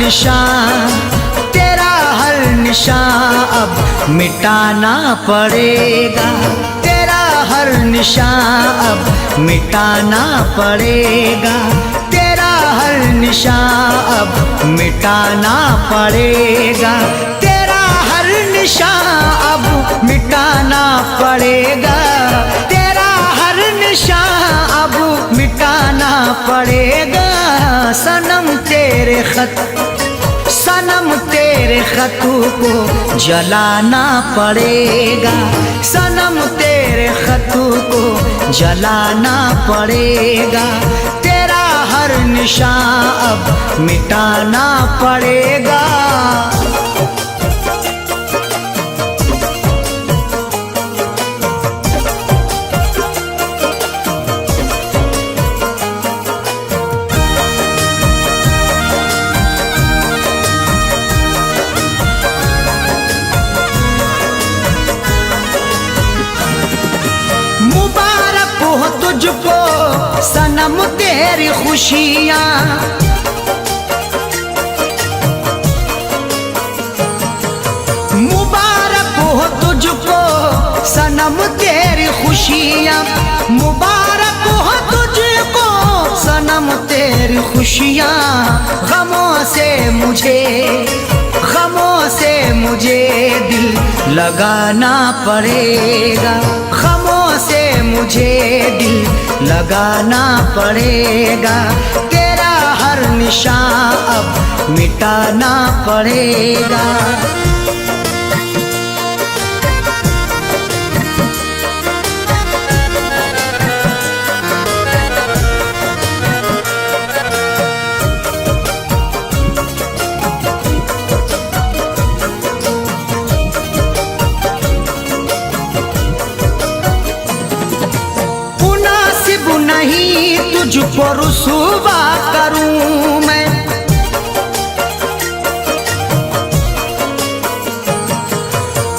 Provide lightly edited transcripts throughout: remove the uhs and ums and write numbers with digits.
निशान, तेरा हर निशान अब मिटाना पड़ेगा। तेरा हर निशान अब मिटाना पड़ेगा। तेरा हर निशान अब मिटाना पड़ेगा। तेरा हर निशान अब मिटाना पड़ेगा। तेरा हर निशान अब मिटाना पड़ेगा। सनम तेरे खत, सनम तेरे खतों को जलाना पड़ेगा। सनम तेरे खतों को जलाना पड़ेगा। तेरा हर निशान अब मिटाना पड़ेगा। मुबारक हो तुझको सनम तेरी खुशियाँ, मुबारक हो तुझको सनम तेरी खुशियाँ, मुबारक हो तुझको सनम तेरी खुशियाँ। गमों से मुझे, गमों से मुझे दिल लगाना पड़ेगा। गमों से मुझे दिल लगाना पड़ेगा। तेरा हर निशान अब मिटाना पड़ेगा। नहीं तुझको रुसवा करूं मैं,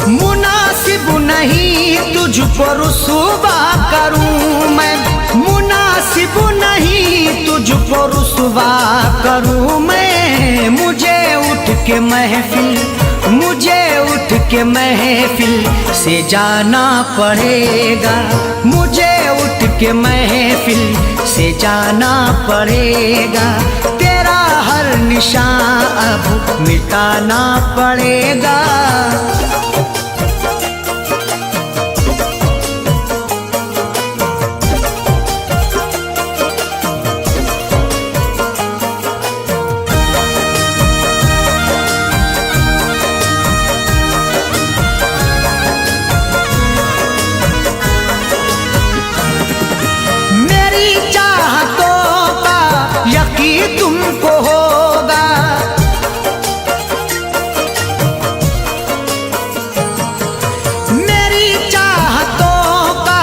मुनासिब नहीं तुझको रुसवा करूं मैं, मुनासिब नहीं तुझको रुसवा करूं मैं। मुझे उठ के महफिल, मुझे उठ के महफिल से जाना पड़ेगा। मुझे उठ के महफिल से जाना पड़ेगा। तेरा हर निशान अब मिटाना पड़ेगा। तुमको होगा, मेरी चाहतों का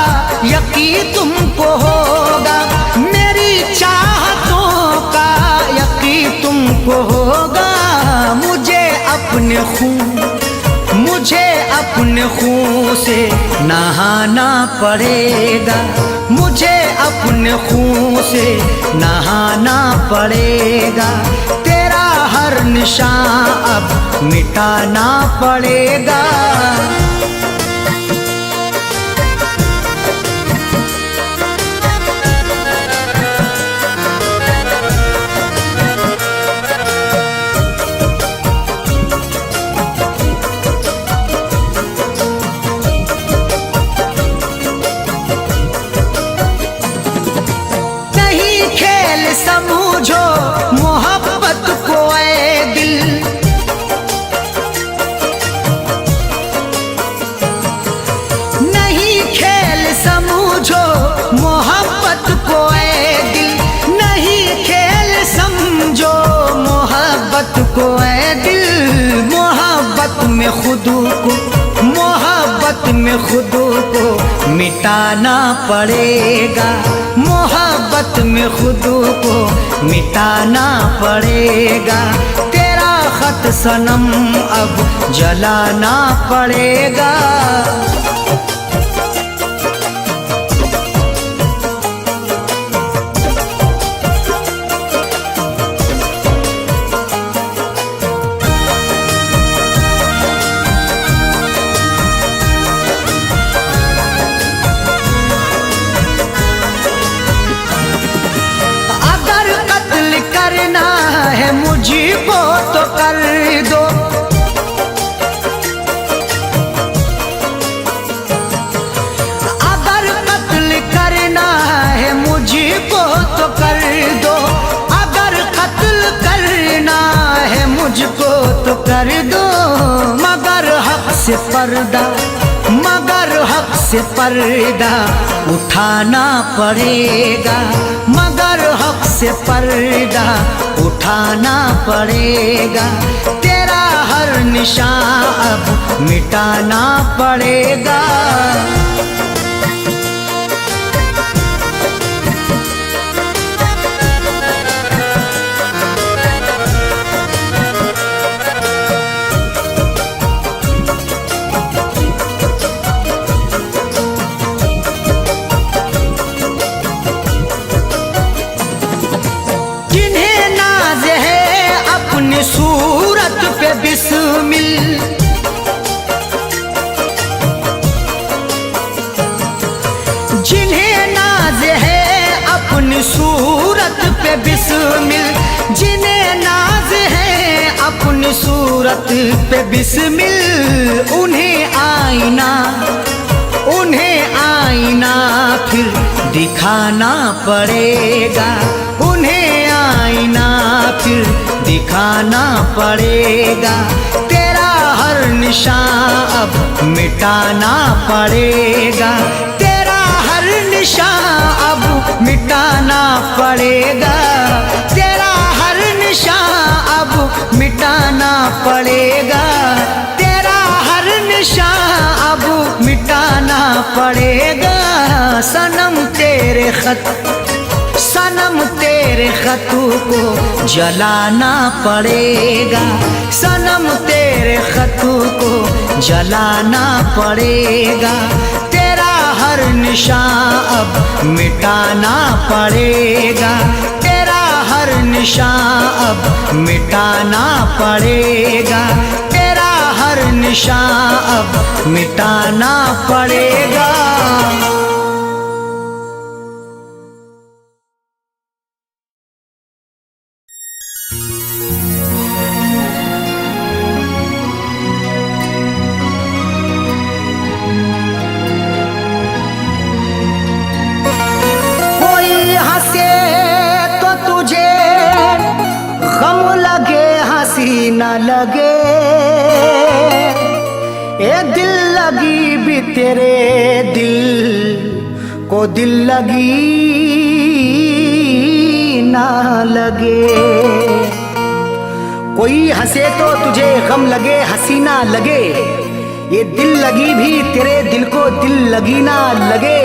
यकीन तुमको होगा। मेरी चाहतों का यकीन तुमको होगा। मुझे अपने खून, मुझे अपने खून से नहाना पड़ेगा। मुझे अपने खून से नहाना पड़ेगा। तेरा हर निशान अब मिटाना पड़ेगा। समझो मोहब्बत को ऐ दिल, नहीं खेल समझो मोहब्बत को ऐ दिल, नहीं खेल समझो मोहब्बत को ऐ दिल। मोहब्बत में खुद को, मोहब्बत में खुद को मिटाना पड़ेगा। मोहब्बत में खुद को मिटाना पड़ेगा। तेरा खत सनम अब जलाना पड़ेगा। से पर्दा, मगर हक से पर्दा उठाना पड़ेगा, मगर हक से पर्दा उठाना पड़ेगा। तेरा हर निशान अब मिटाना पड़ेगा। सूरत पे बिस्मिल, जिन्हें नाज है अपनी सूरत पे बिस्मिल, जिन्हें नाज है अपनी सूरत पे बिस्मिल, उन्हें आईना, उन्हें आईना फिर दिखाना पड़ेगा, उन्हें आईना फिर दिखाना पड़ेगा। तेरा हर निशान अब मिटाना पड़ेगा, तेरा हर निशान अब मिटाना पड़ेगा, तेरा हर निशान अब मिटाना पड़ेगा, तेरा हर निशान अब मिटाना पड़ेगा। सनम तेरे खत, सनम तेरे खतों को जलाना पड़ेगा, सनम तेरे खतों को जलाना पड़ेगा। तेरा हर निशान अब मिटाना पड़ेगा, तेरा हर निशान अब मिटाना पड़ेगा, तेरा हर निशान अब मिटाना पड़ेगा। न लगे ए दिल लगी भी तेरे दिल को दिल लगी ना लगे। कोई हंसे तो तुझे गम लगे, हंसी ना लगे, ये दिल लगी भी तेरे दिल को दिल लगी ना लगे।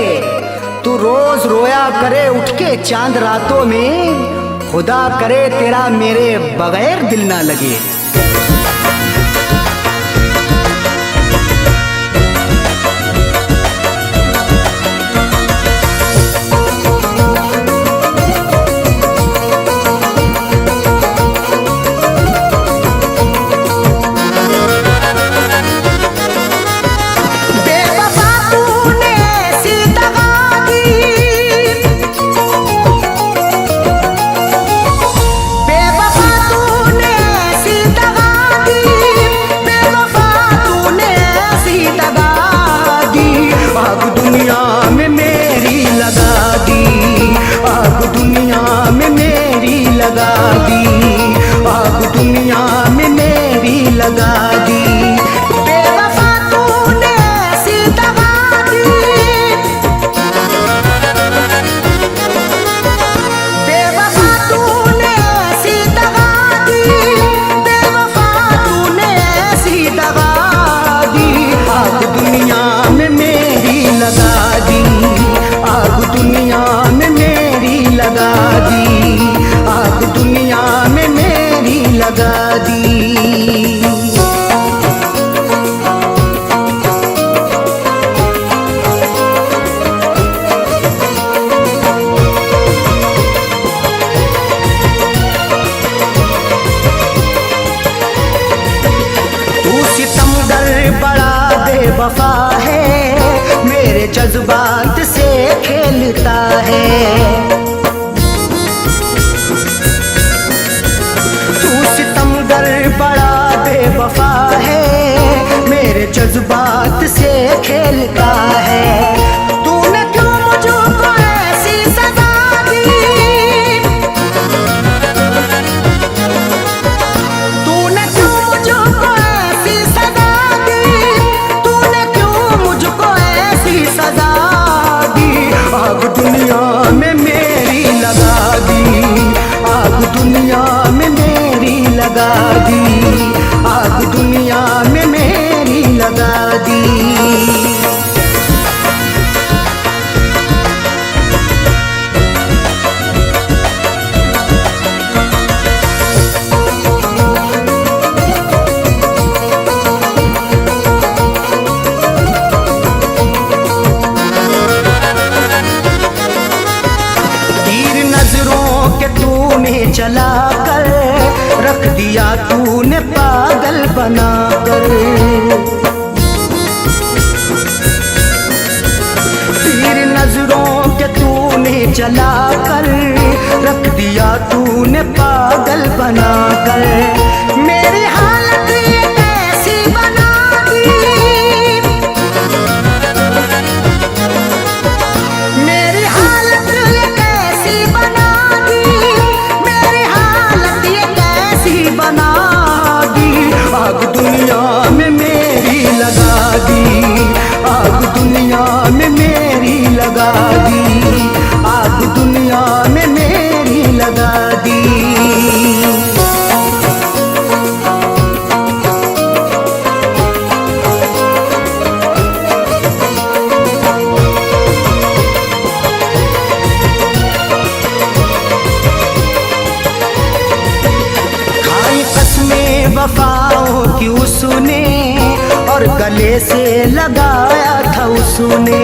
तू रोज रोया करे उठ के चांद रातों में, खुदा करे तेरा मेरे बगैर दिल ना लगे। वफा है, मेरे जज्बात से खेलता है। तू सितमगर बड़ा बेवफा है, मेरे जज्बात से खेलता है। तूने क्यों मुझको ऐसी सजा दी, तूने क्यों मुझको ऐसी सजा दी, जला कर रख दिया तूने पागल बना कर। मेरी हालत ये कैसी बना दी, मेरी हालत ये कैसी बना दी, मेरी हालत ये कैसी बना दी। आग दुनिया में मेरी लगा दी, आग दुनिया में मेरी लगा दी, आग दुनिया में मेरी लगा दी। खाई कसमें वफाओं की उसने और गले से लगाया था उसने।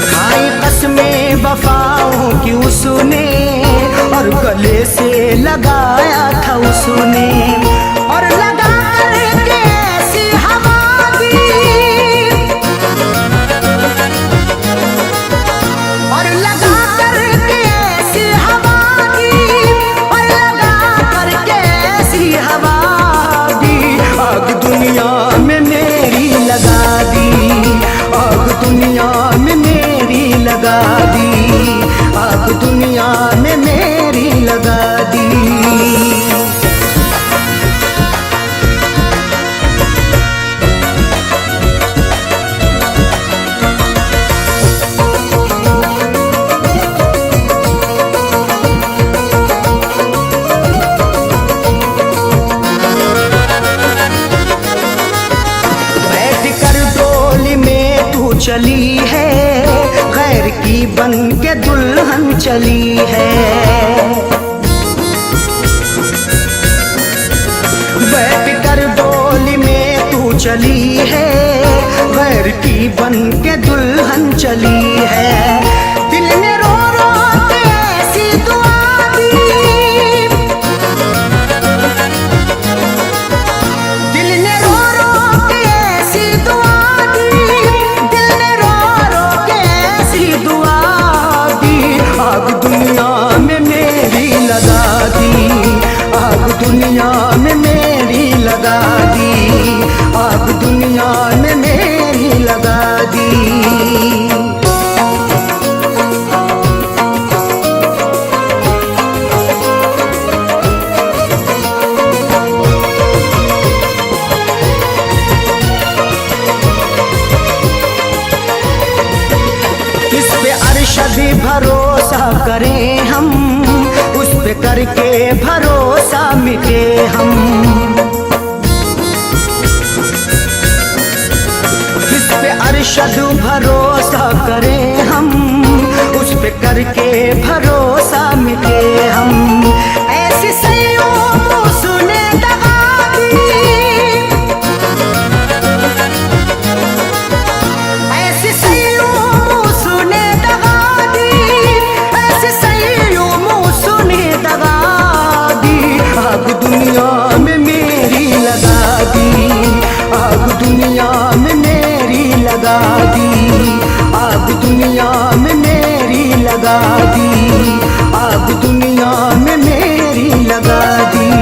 खाई कसमें वफाओं की उसने और गले से लगाया था उसने। और लगा करके ऐसी हवा दी, और लगा करके ऐसी हवा दी, और लगा करके ऐसी हवा दी। आग दुनिया में मेरी लगा दी, आग दुनिया में मेरी लगा दी, आग दुनिया में मेरी लगा दी। बैठ कर डोली में तू चली है, गैर की बन के दुल्हन चली है। बैठ कर डोली में तू चली है, गैर की बन के दुल्हन चली है। दिल ने रो रो के ऐसी दुआ दी, दिल ने रो रो के ऐसी दुआ दी, दिल ने रो रो के ऐसी दुआ दी। आग दुनिया में मेरी लगा दी, आग दुनिया में मेरी लगा दी, आग दुनिया में मेरी लगा दी। किस पे अरशद भरोसा करें हम, उस पे करके भरोसा मिटे हम। किस पे अरशद भरोसा करें हम, उस पे करके भरोसा मिटे हम। ऐसी सैयों उसने दगा दी, ऐसी सैयों उसने दगा दी, ऐसी सैयों उसने दगा दी। आग दुनिया में मेरी लगा दी, आग दुनिया में मेरी लगा दी, आग दुनिया में मेरी लगा दी, आग दुनिया में मेरी लगा दी।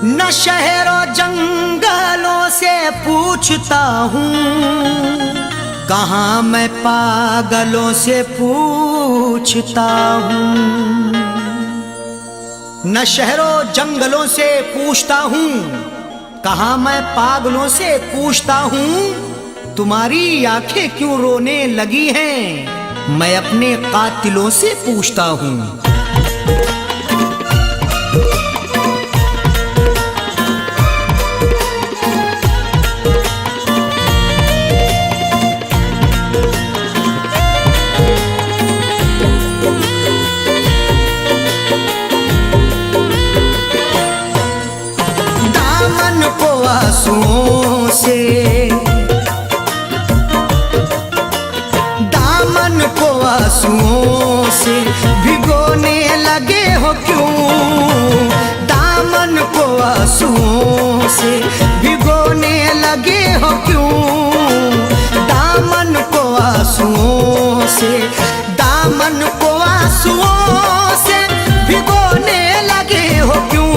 न शहरों जंगलों से पूछता हूँ, कहाँ मैं पागलों से पूछता हूँ। न शहरों जंगलों से पूछता हूँ, कहाँ मैं पागलों से पूछता हूँ। तुम्हारी आंखें क्यों रोने लगी हैं, मैं अपने कातिलों से पूछता हूँ। आंसुओं से, दामन को आंसुओं से भिगोने लगे हो क्यों, दामन को आंसुओं से भिगोने लगे हो क्यों, दामन को आंसुओं से, दामन को आंसुओं से भिगोने लगे हो क्यों,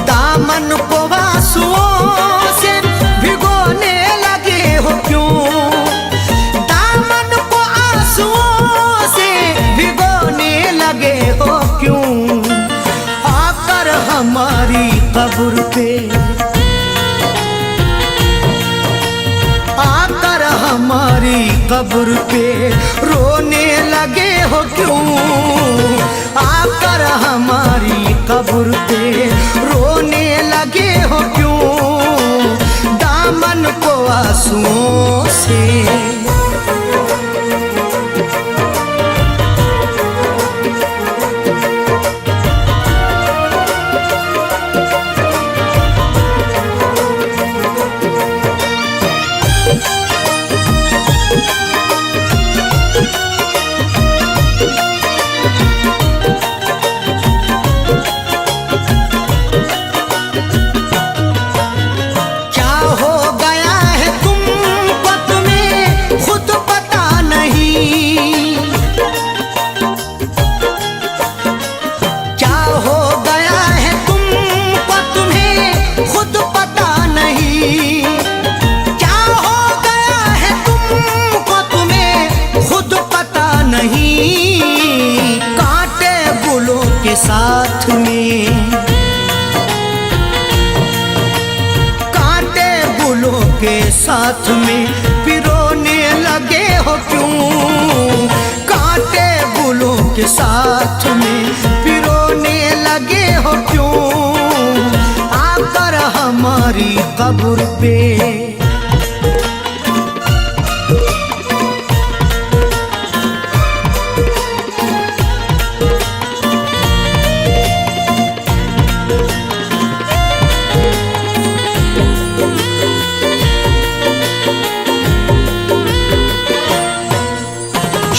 दामन को आंसुओं से भिगोने लगे हो क्यों, दामन को आंसुओं से भिगोने लगे हो क्यों, आकर हमारी कब्र पे, आकर हमारी कब्र पे रोने लगे हो क्यों, आकर हमारी कब्र पे रोने लगे हो क्यों, दामन को आंसुओं से। साथ में कांटे गुलों के साथ में पिरोने लगे हो क्यों, कांटे गुलों के साथ में पिरोने लगे हो क्यों, आकर हमारी कब्र पे,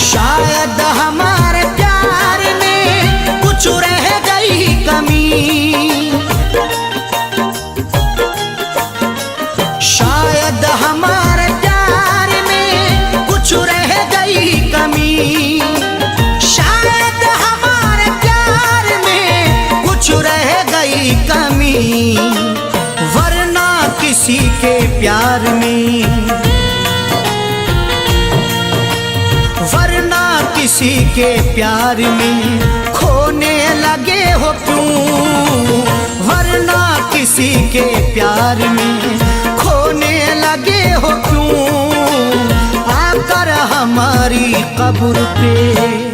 शायद हमारे प्यार में कुछ रह गई कमी, शायद हमारे प्यार में कुछ रह गई कमी, शायद हमारे प्यार में कुछ रह गई कमी, वरना किसी के प्यार में, वरना किसी के प्यार में खोने लगे हो क्यों, वरना किसी के प्यार में खोने लगे हो क्यों, आकर हमारी कब्र पे।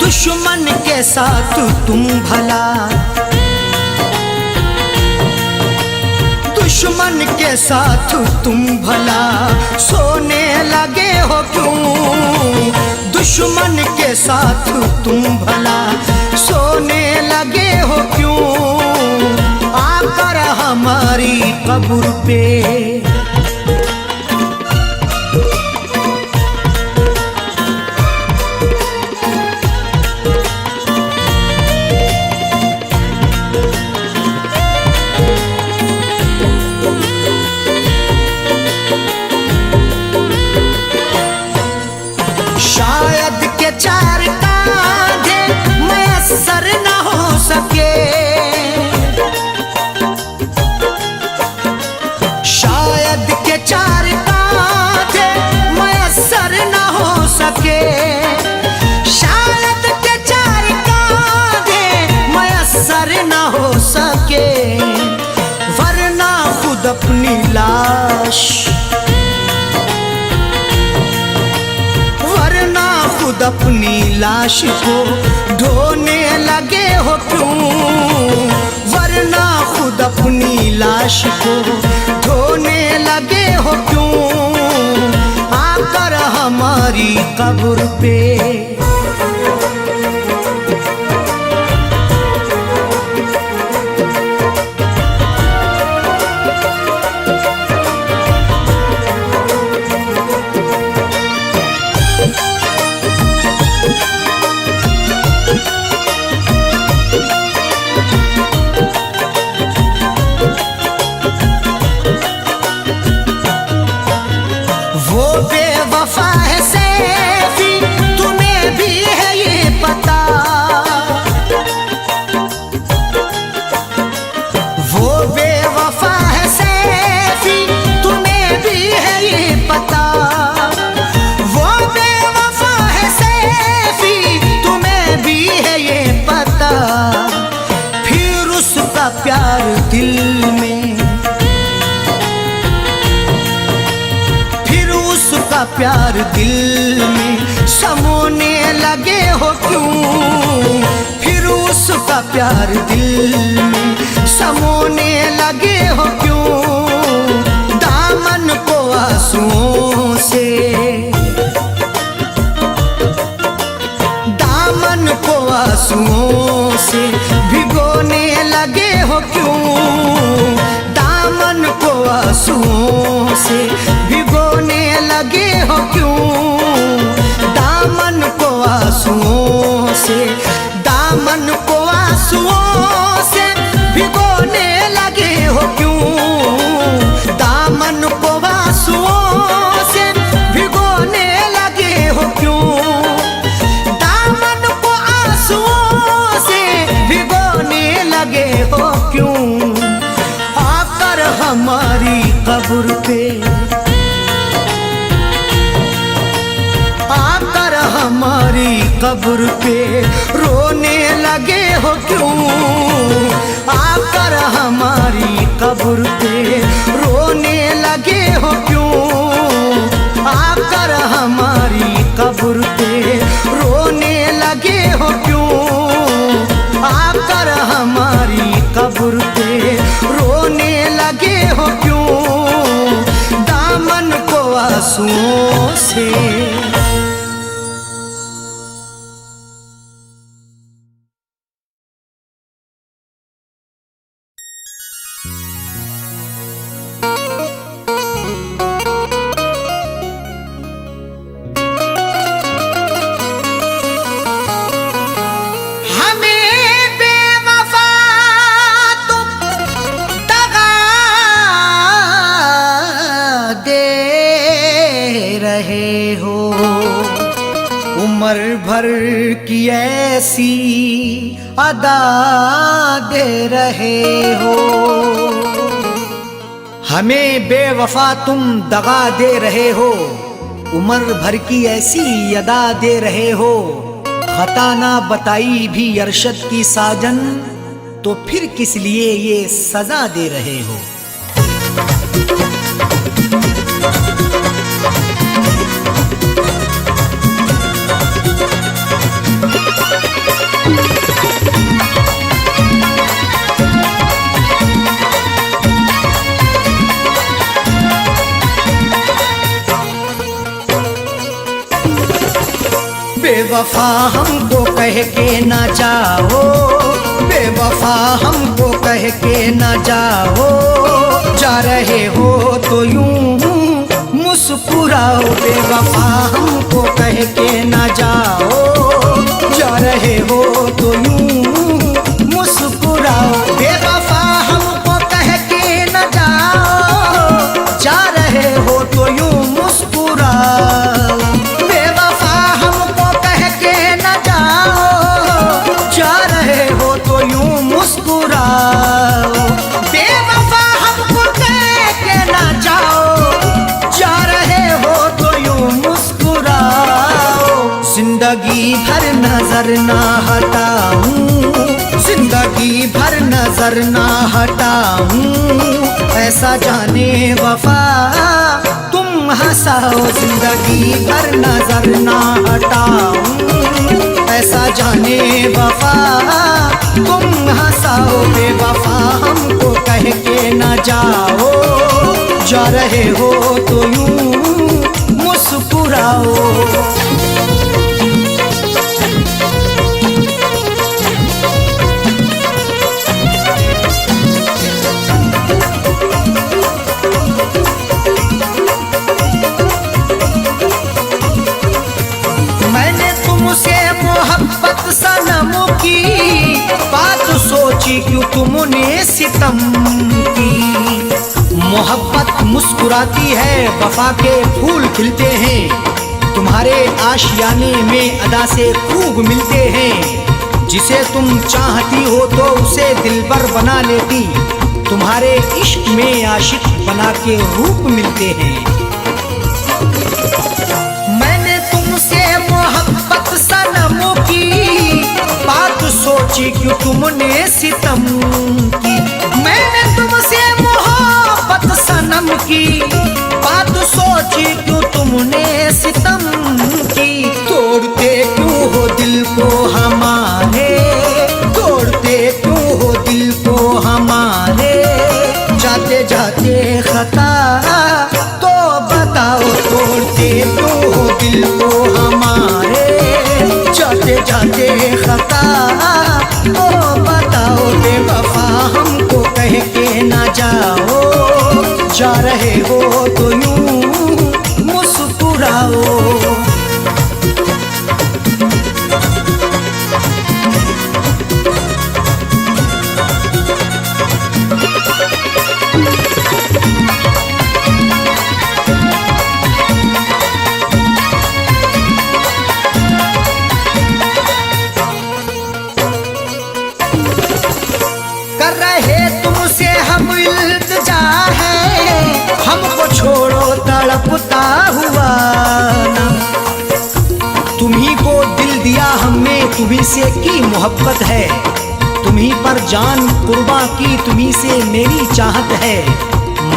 दुश्मन के साथ तुम भला, दुश्मन के साथ तुम भला सोने लगे हो क्यों, दुश्मन के साथ तुम भला सोने लगे हो क्यों, आकर हमारी कब्र पे। शायद के चार कांधे मैसर न हो सके, अपनी लाश को ढोने लगे हो क्यों, वरना खुद अपनी लाश को ढोने लगे हो क्यों, आकर हमारी कब्र पे। वो बेवफा है सैफी, तुम्हें भी है ये पता, वो बेवफा है सैफी, तुम्हें भी है ये पता, वो बेवफा है सैफी, तुम्हें भी है ये पता, फिर उसका प्यार दिल में, उसका प्यार दिल में समोने लगे हो क्यों, फिर उसका प्यार दिल में समोने लगे हो क्यों, दामन को आंसुओं से, दामन को आंसुओं से भिगोने लगे हो क्यों, दामन को आंसुओं से भिगोने लगे हो क्यों, दामन को आंसुओं से, दामन को आंसुओं से भिगोने लगे हो क्यों, दामन को आंसुओं से भिगोने लगे हो क्यों, दामन को आंसुओं से भिगोने लगे हो क्यों, आकर हमारी कब्र पे, आकर हमारी कब्र पे रोने लगे हो क्यों, आकर हमारी कब्र पे रोने लगे हो क्यों, आकर हमारी कब्र पे रोने लगे हो क्यों, आकर हमारी कब्र पे रोने लगे हो क्यों, दामन को आंसुओं से। उम्र भर की ऐसी अदा दे रहे हो, हमें बेवफा तुम दगा दे रहे हो, उम्र भर की ऐसी अदा दे रहे हो, खता ना बताई भी अरशद की साजन, तो फिर किस लिए ये सजा दे रहे हो। बेवफा हमको कह के ना जाओ, बेवफा हमको कह के ना जाओ, जा रहे हो तो यूं मुस्कुराओ, बेवफा हमको कह के ना जाओ, जा रहे हो तो यूं मुस्कुराओ, बेवफा हमको कह के ना जाओ, जा रहे हो तो यूं मुस्कुराओ, बेवफा हमको कह के ना जाओ, जा रहे हो तो यूं मुस्कुराओ, बेवफा हमको कह के ना जाओ, जा रहे हो तो यूं मुस्कुराओ, जिंदगी भर नजर ना हटाऊं, जिंदगी भर नजर ना हटाऊं, ऐसा जाने वफा तुम हंसाओ, जिंदगी भर नजर ना हटाऊं, जाने वफा, तुम हंसाओ बेवफा हमको कह के न जाओ, जा रहे हो तो यूं मुस्कुराओ। मैंने तुमसे मोहब्बत सनम की बात सोची, क्यों तुमने सितम की। मोहब्बत मुस्कुराती है, वफा के फूल खिलते हैं, तुम्हारे आशियाने में अदा से खूब मिलते हैं। जिसे तुम चाहती हो तो उसे दिलबर बना लेती, तुम्हारे इश्क में आशिक बना के रूप मिलते हैं। मैंने तुमसे मोहब्बत सनम की बात सोची, क्यों तुमने सितम की। मैंने तुमसे मोहब्बत सनम की बात सोची, क्यों तुमने सितम की। तोड़ते क्यों हो दिल को हमारे, तोड़ते क्यों हो दिल को हमारे, जाते जाते खता तो बताओ। तोड़ते क्यों हो दिल को हमारे, जाते जाते खता तो बताओ। बेवफा हमको कह के ना जाओ, जा रहे हो तो यूं मुस्कुराओ। कर रहे तुमसे हम इल्तिजा है, हमको छोड़ो तड़पता हुआ ना। तुम्ही को दिल दिया हमने, तुम्ही से की मोहब्बत है, तुम्ही पर जान कुर्बा की, तुम्ही से मेरी चाहत है।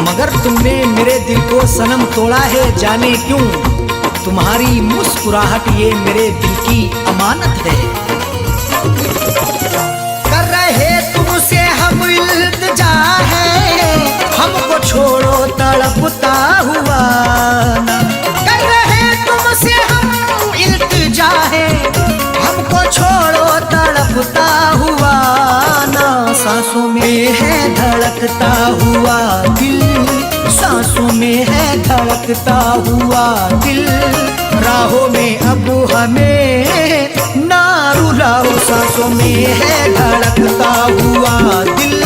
मगर तुमने मेरे दिल को सनम तोड़ा है, जाने क्यों। तुम्हारी मुस्कुराहट ये मेरे दिल की अमानत है। कर रहे तुमसे हम इल्तिजा है, हमको छोड़ो तड़पता हुआ ना। कर रहे तुमसे हम इल्तिजा है, हमको छोड़ो तड़पता हुआ ना। सांसों में है धड़कता हुआ दिल, सांसों में है धड़कता हुआ दिल। राहों में अब हमें ना रुलाओ, सांसों में है धड़कता हुआ दिल।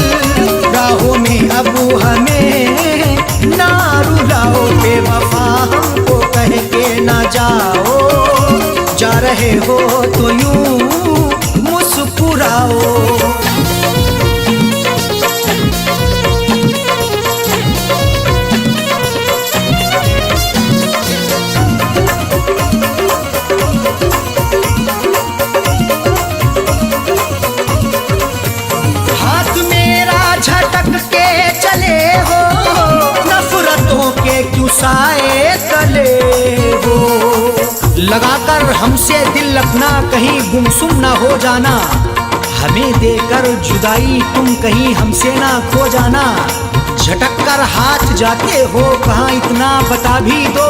राहों में अब हमें ना रुलाओ। बेवफा हमको कह के ना जाओ, जा रहे हो तो यूं मुस्कुराओ। हाथ मेरा झटक के चले हो, नफरतों के क्यों साए तले हो। लगाकर हमसे दिल अपना कहीं गुमसुम ना हो जाना, हमें देकर जुदाई तुम कहीं हमसे ना खो जाना। झटक कर हाथ जाते हो कहाँ इतना बता भी दो,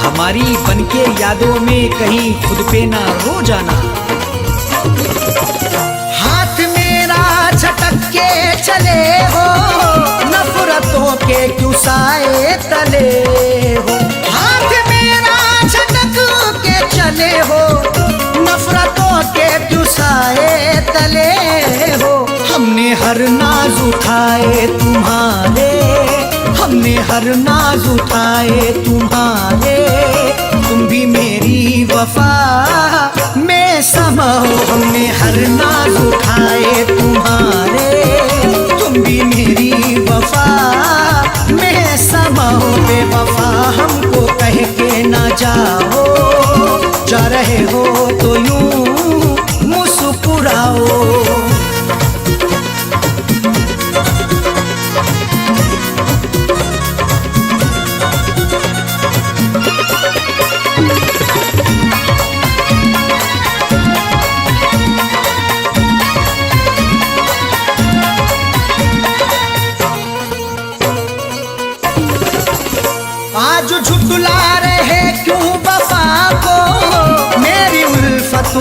हमारी बनके यादों में कहीं खुद पे ना रो जाना। हाथ मेरा झटक के चले हो, नफरतों के क्यों साए तले हो। हाथ मेरा झटक के चले हो, नफरतों के क्यों साए तले हो। हमने हर नाज उठाए तुम्हारे, हमने हर नाज उठाए तुम्हारे। तुम भी मेरी वफा में समाओ, हमने हर नाज उठाए तुम्हारे। तुम भी मेरी वफा में समाओ। बेवफा हमको कह के ना जाओ, जा रहे हो तो यूं मुस्कुराओ।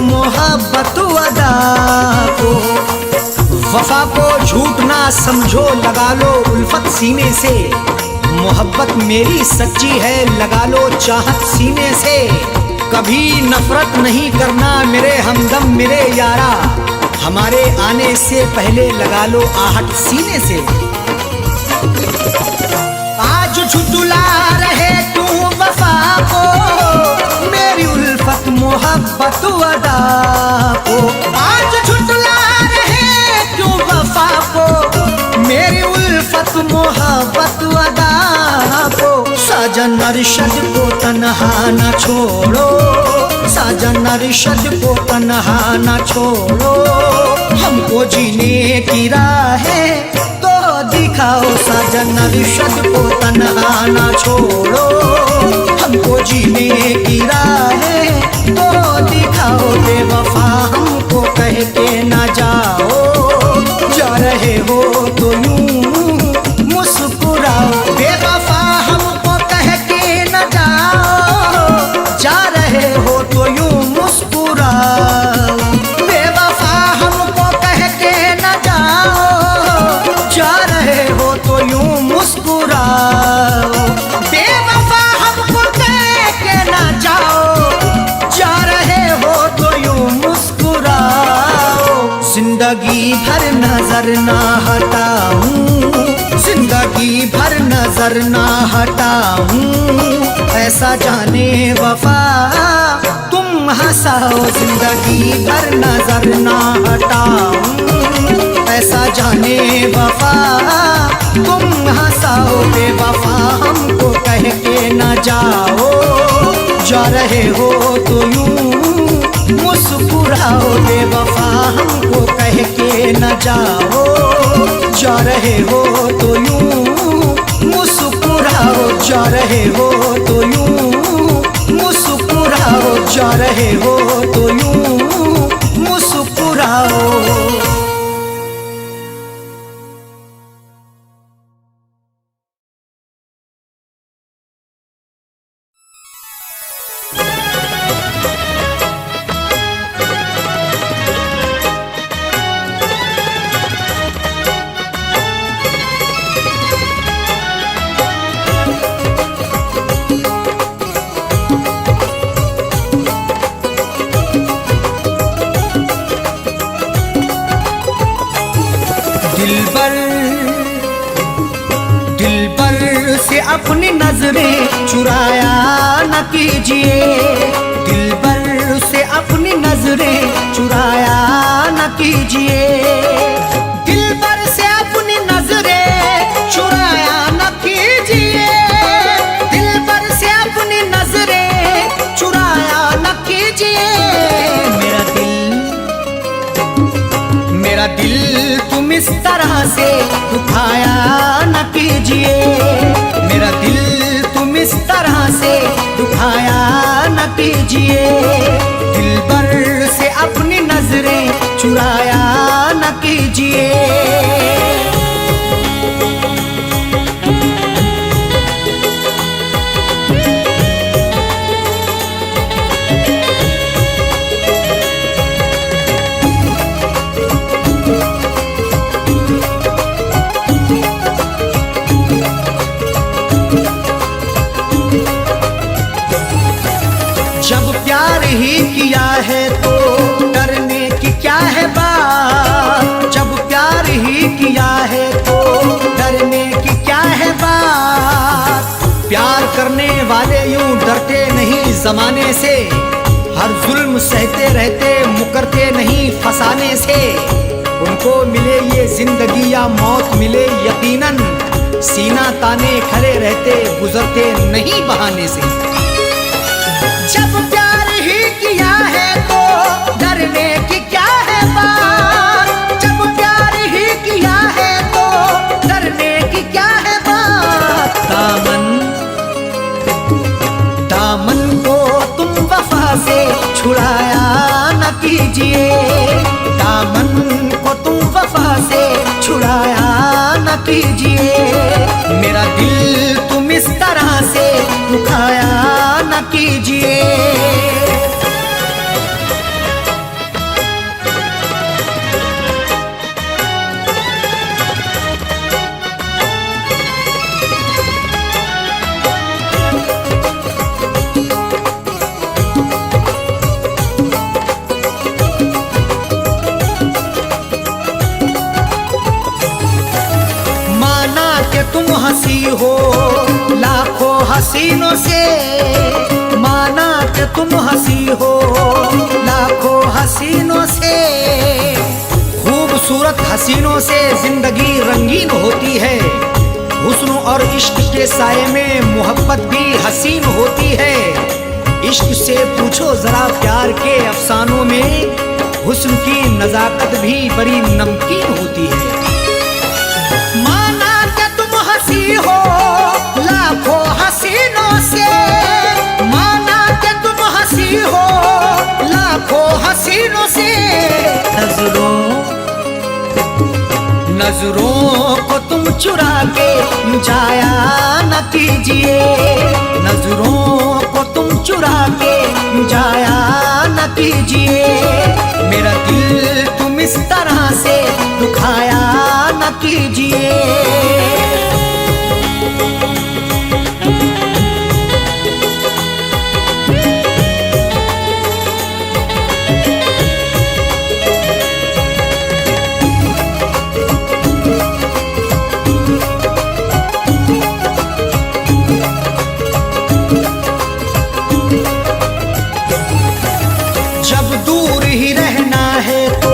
मोहब्बत अदा को। वफा को झूठ ना समझो, लगा लो उल्फत सीने से। मोहब्बत मेरी सच्ची है, लगा लो चाहत सीने से। कभी नफरत नहीं करना मेरे हमदम मेरे यारा, हमारे आने से पहले लगा लो आहट सीने से। आज झुठला रहे तू वफा को, मेरी उल्फत मोहब्बत अदा को। आज झुठला रहे तू वफा को, मेरी उल्फत मोहब्बत अदा को। साजन अरशद को तन्हा न छोड़ो, साजन अरशद को तन्हा न छोड़ो। हमको जीने की राहें तो दिखाओ, साजन अरशद को तन्हा न छोड़ो। हमको जीने की राहें तो दिखाओ। बेवफा हमको कह के न जाओ, जा रहे हो तो यूं मुस्कुराओ। बेवफा हमको कह के न जाओ, जा रहे हो तो यूं मुस्कुराओ। बेवफा हमको कह के न जाओ, जा रहे हो तो यूं मुस्कुराओ। बेवफा हमको कह के न जाओ, जा रहे हो तो यूं मुस्कुराओ। जिंदगी भर नजर ना हटाऊं, जिंदगी भर नजर ना हटाऊं। ऐसा जाने वफा तुम हंसाओ, जिंदगी भर नजर ना हटाऊं। ऐसा जाने वफा तुम हंसाओ। बेवफा हमको कह के न जाओ, जा रहे हो तो यूं मुस्कुराओ। बेवफा हमको कह के न जाओ, जा रहे हो तो यूं मुस्कुराओ। जा रहे हो तो यूं मुस्कुराओ, जा रहे हो तो यूं मुस्कुराओ। दिलबर से अपनी नजरें चुराया न कीजिए, दिलबर से अपनी नजरें चुराया न कीजिए। दिलबर से अपनी नजरें चुराया न कीजिए, दिलबर से अपनी नजरें चुराया न कीजिए। मेरा दिल तुम इस तरह से दुखाया न कीजिए, मेरा दिल तुम इस तरह से दुखाया न कीजिए। दिलबर से अपनी नजरें चुराया न कीजिए। जब प्यार ही किया है तो डरने की क्या है बात, जब प्यार ही किया है तो डरने की क्या है बात। प्यार करने वाले यूं डरते नहीं जमाने से, हर जुल्म सहते रहते मुकरते नहीं फसाने से। उनको मिले ये जिंदगी या मौत मिले यकीनन, सीना ताने खड़े रहते गुजरते नहीं बहाने से। जब प्यार ही किया है तो डरने की क्या है बात, जब प्यार ही किया है तो डरने की क्या है बात। दामन को तुम वफा से छुड़ाया न कीजिए, दामन को तुम वफा से छुड़ाया न कीजिए। मेरा दिल तुम इस तरह से दुखाया न कीजिए। हंसी हो लाखों हसीनों से, माना कि तुम हंसी हो लाखों हसीनों से। खूबसूरत हसीनों से जिंदगी रंगीन होती है, हुस्न और इश्क के साये में मोहब्बत भी हसीन होती है। इश्क से पूछो जरा प्यार के अफसानों में, हुस्न की नजाकत भी बड़ी नमकीन होती है। माना कि तुम हंसी हो लाखों हसीनों से, माना कि तुम हंसी हो लाखों हसीनों से। नजरों को तुम चुरा के जाया न कीजिए, नजरों को तुम चुरा के जाया न कीजिए। मेरा दिल तुम इस तरह से दुखाया न कीजिए। जब दूर ही रहना है तो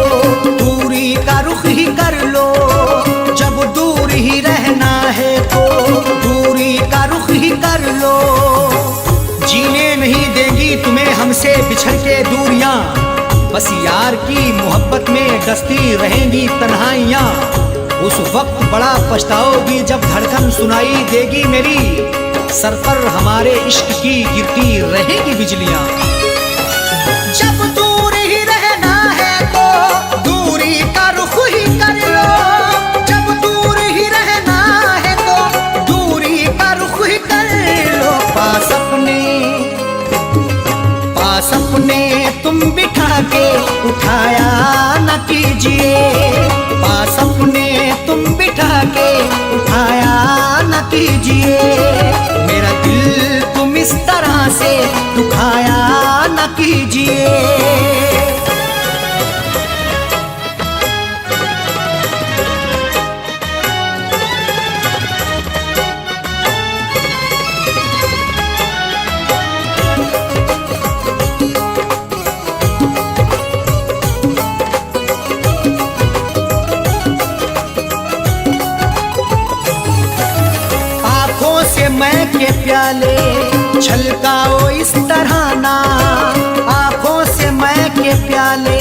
दूरी का रुख ही कर लो, जब दूर ही रहना है तो दूरी का रुख ही कर लो। जीने नहीं देगी तुम्हें हमसे बिछड़ के दूरियां, बस यार की मोहब्बत में डसती रहेंगी तन्हाइयां। उस वक्त बड़ा पछताओगी जब धड़कन सुनाई देगी मेरी, सर पर हमारे इश्क की गिरती रहेगी बिजलियां। जब दूर ही रहना है तो दूरी का रुख ही कर लो, जब दूर ही रहना है तो दूरी का रुख ही कर लो। पास अपने तुम बिठा के उठाया न कीजिए, पास अपने तुम बिठा के उठाया न कीजिए। मेरा दिल तुम इस तरह से दुखाया न कीजिए। आँखों से मैं के प्याले छलकाओ इस तरह ना, आँखों से मैं के प्याले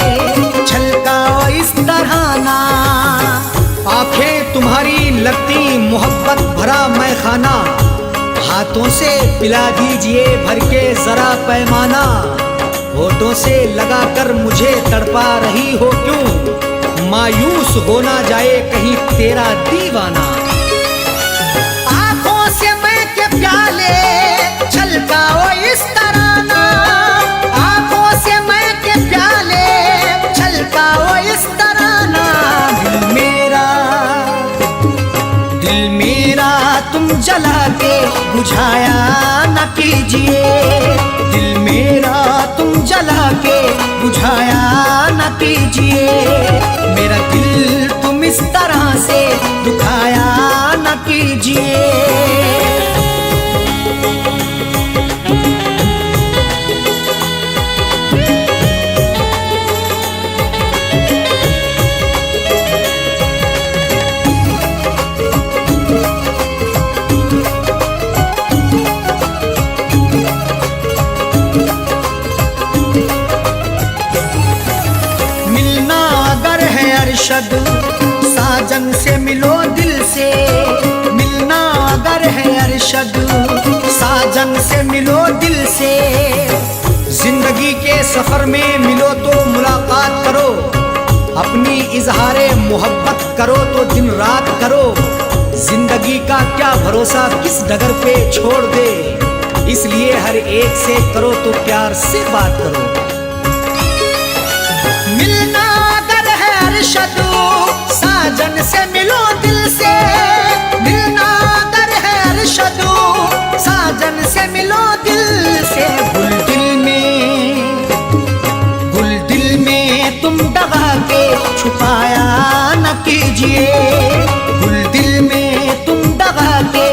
छलकाओ इस तरह ना। आँखें तुम्हारी लगती मोहब्बत भरा मैं खाना, हाथों से पिला दीजिए भर के जरा पैमाना। होठों से लगाकर मुझे तड़पा रही हो क्यों, मायूस हो ना जाए कहीं तेरा दीवाना। आँखों से मैं के प्याले छलकाओ इस तरह ना, आँखों से मैं के प्याले छलकाओ इस तरह ना। दिल मेरा तुम जला के बुझाया न कीजिए, दिल मेरा तुम जला के बुझाया न कीजिए। मेरा दिल तुम इस तरह से दुखाया न कीजिए। अरशद साजन से मिलो दिल से, मिलना अगर है अरशद साजन से मिलो दिल से। जिंदगी के सफर में मिलो तो मुलाकात करो, अपनी इजहारे मोहब्बत करो तो दिन रात करो। जिंदगी का क्या भरोसा किस डगर पे छोड़ दे, इसलिए हर एक से करो तो प्यार से बात करो। मिलना अगर है अरशद साजन से मिलो दिल से, मिलना अगर है अरशद साजन से मिलो दिल से। गुल दिल में तुम दबा के छुपाया न कीजिए, गुल दिल में तुम दबा के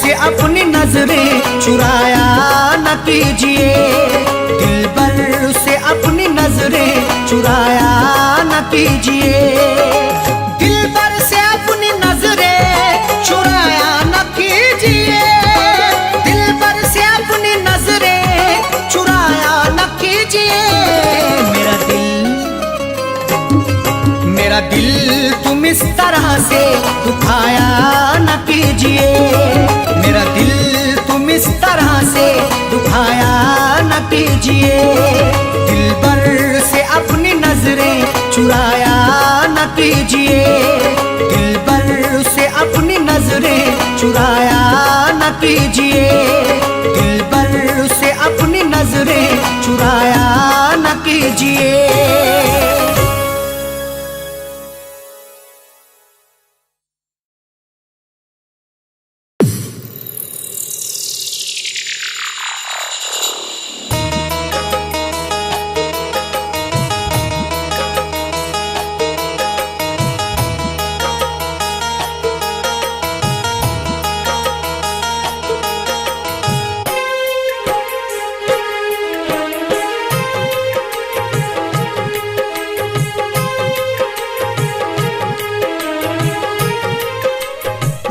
से अपनी नजरें चुराया न कीजिए, दिलबर से अपनी नजरें चुराया न कीजिए, दिलबर से अपनी नजरें चुराया न कीजिए, दिलबर से अपनी नजरें चुराया न कीजिए। मेरा दिल तुम इस तरह से दुखाया न कीजिए, मेरा दिल तुम इस तरह से दुखाया न कीजिए, दिलबर से अपनी नजरें चुराया न कीजिए, दिलबर से अपनी नजरें चुराया न कीजिए, दिलबर से अपनी नजरें चुराया न कीजिए।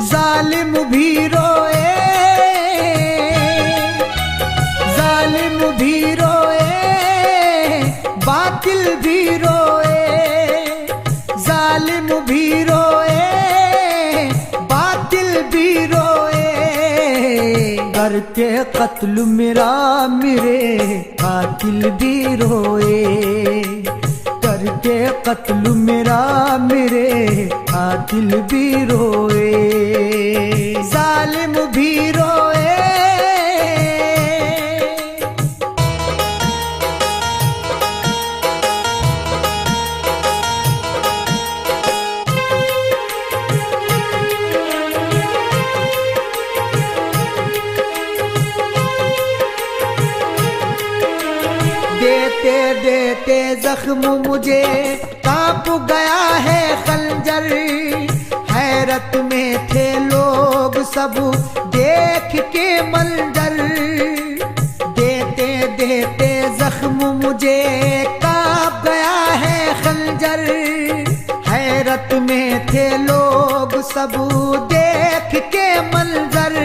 जालिम भी रोए, जालिम भी रोए, बातिल भी रोए, जालिम भी रोए, बातिल भी रोए, करके कत्ल मेरा मेरे कातिल भी रोए, करके कत्ल मेरा मेरे कातिल भी रोए, जालिम भी रोए। देते देते जख्म मुझे कांप गया है खंजर, हैरत में थे लोग सब देख के मंजर, देते देते जख्म मुझे कांप गया है खंजर, हैरत में थे लोग सब देख के मंजर,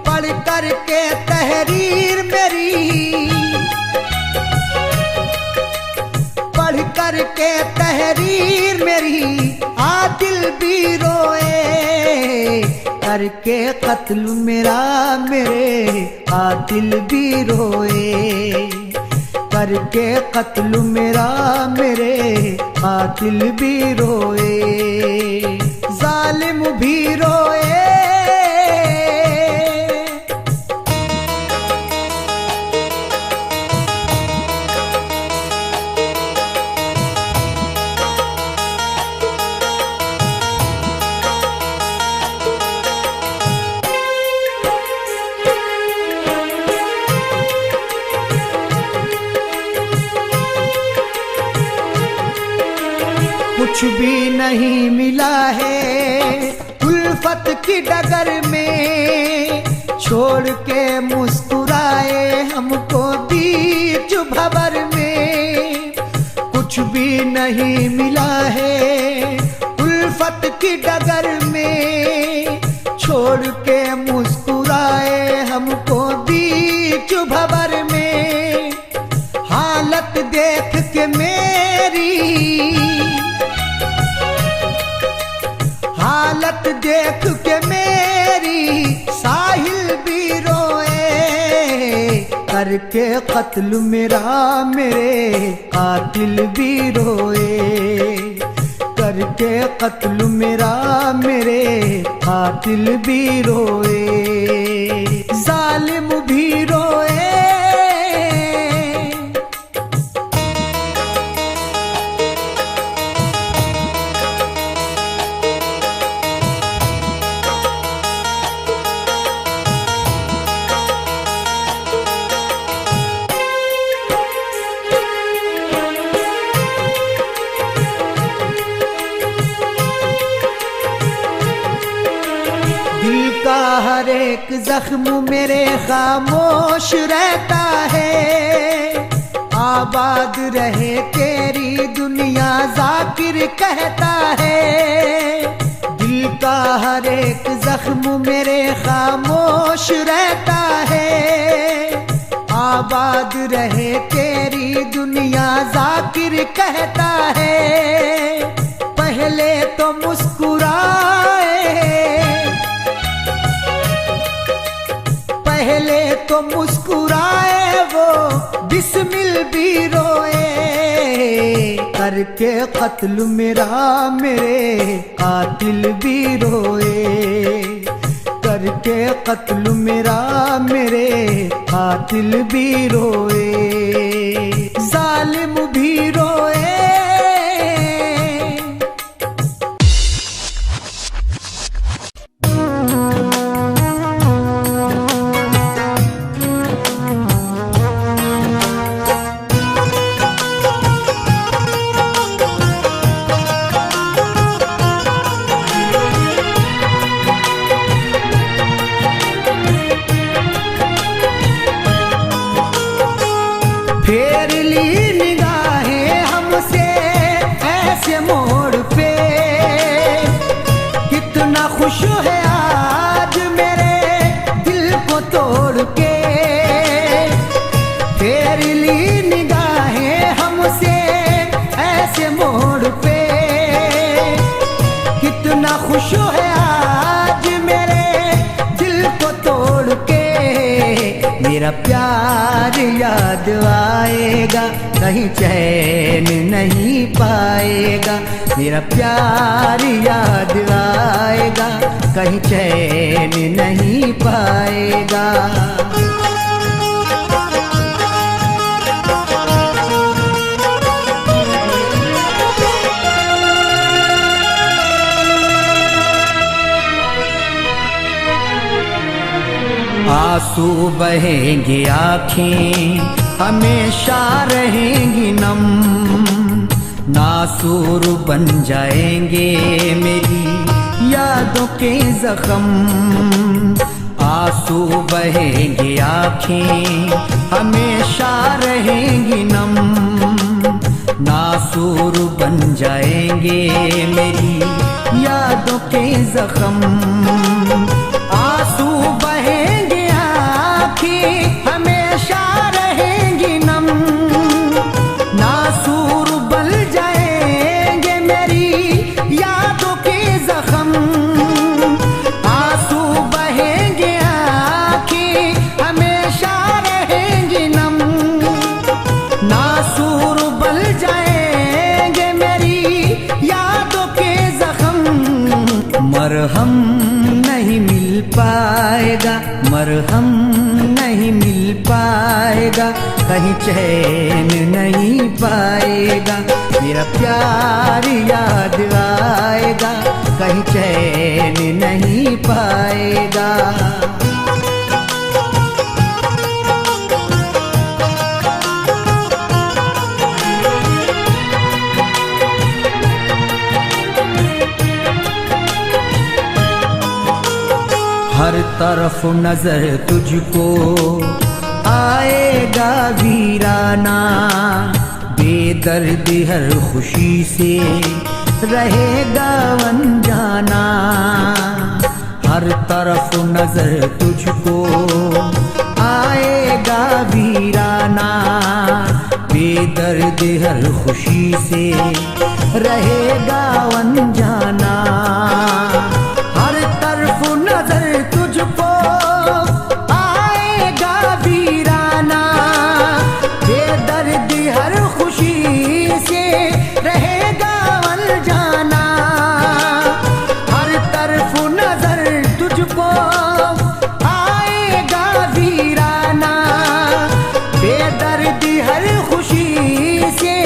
पढ़ कर के तहरीर मेरी, पढ़ करके तहरीर मेरी आदिल भी रोए, करके कत्ल मेरा मेरे आदिल भी रोए, करके कत्ल मेरा मेरे आदिल भी रोए, जालिम भी रोए। कुछ भी नहीं मिला है उल्फत की डगर में, छोड़ के मुस्कुराए हमको बीच भंवर में, कुछ भी नहीं मिला है उल्फत की डगर में, छोड़ के मुस्कुराए हमको बीच भंवर में, हालत देख के मेरी, हालत देख के मेरी साहिल भी रोए, करके कत्ल मेरा मेरे कातिल भी रोए, करके कत्ल मेरा मेरे कातिल भी रोए, जालिम भी रोए। का हर एक जख्म मेरे खामोश रहता है। आबाद रहे तेरी दुनिया जाकिर कहता है। दिल का हर एक जख्म मेरे खामोश रहता है। आबाद रहे तेरी दुनिया जाकिर कहता है। पहले तो मुस्कुराए, पहले तो मुस्कुराए वो बिस्मिल भी रोए। करके कत्ल मेरा मेरे कातिल भी रोए। करके कत्ल मेरा मेरे कातिल भी रोए। जालिम भी रोए। फेर ली निगाहें हमसे ऐसे मोड़ पे। कितना खुश है आज मेरे दिल को तोड़ के। फेर ली निगाहें हमसे ऐसे मोड़ पे। कितना खुश है आज मेरे दिल को तोड़ के। मेरा प्यार याद आएगा कहीं चैन नहीं पाएगा। मेरा प्यार याद आएगा कहीं चैन नहीं पाएगा। आंसू बहेंगे आँखें हमेशा रहेंगी नम। नासूर बन जाएंगे मेरी यादों के जख्म। आंसू बहेंगे आँखें हमेशा रहेंगी नम। नासूर बन जाएंगे मेरी यादों के जख्म। आंसू बहेंगे हमेशा रहेंगी नम। नासूर बन जाएंगे मेरी यादों के जख्म। आंसू बहेंगे आँखें हमेशा रहेंगी नम। नासूर बन जाएंगे मेरी यादों के जख्म। मरहम नहीं मिल पाएगा, मरहम नहीं मिल पाएगा, कहीं चैन नहीं पाएगा। मेरा प्यार याद आएगा कहीं चैन नहीं पाएगा। हर तरफ नजर तुझको आएगा वीराना। बेदर्दी हर खुशी से रहेगा अनजाना। हर तरफ नजर तुझको आएगा वीराना। बेदर्दी हर खुशी से रहेगा अनजाना। हर तरफ नजर तुझको आएगा वीराना। बेदर्दी हर खुशी से रहेगा अनजाना। हर तरफ नजर तुझको आएगा वीराना। बेदर्दी हर खुशी से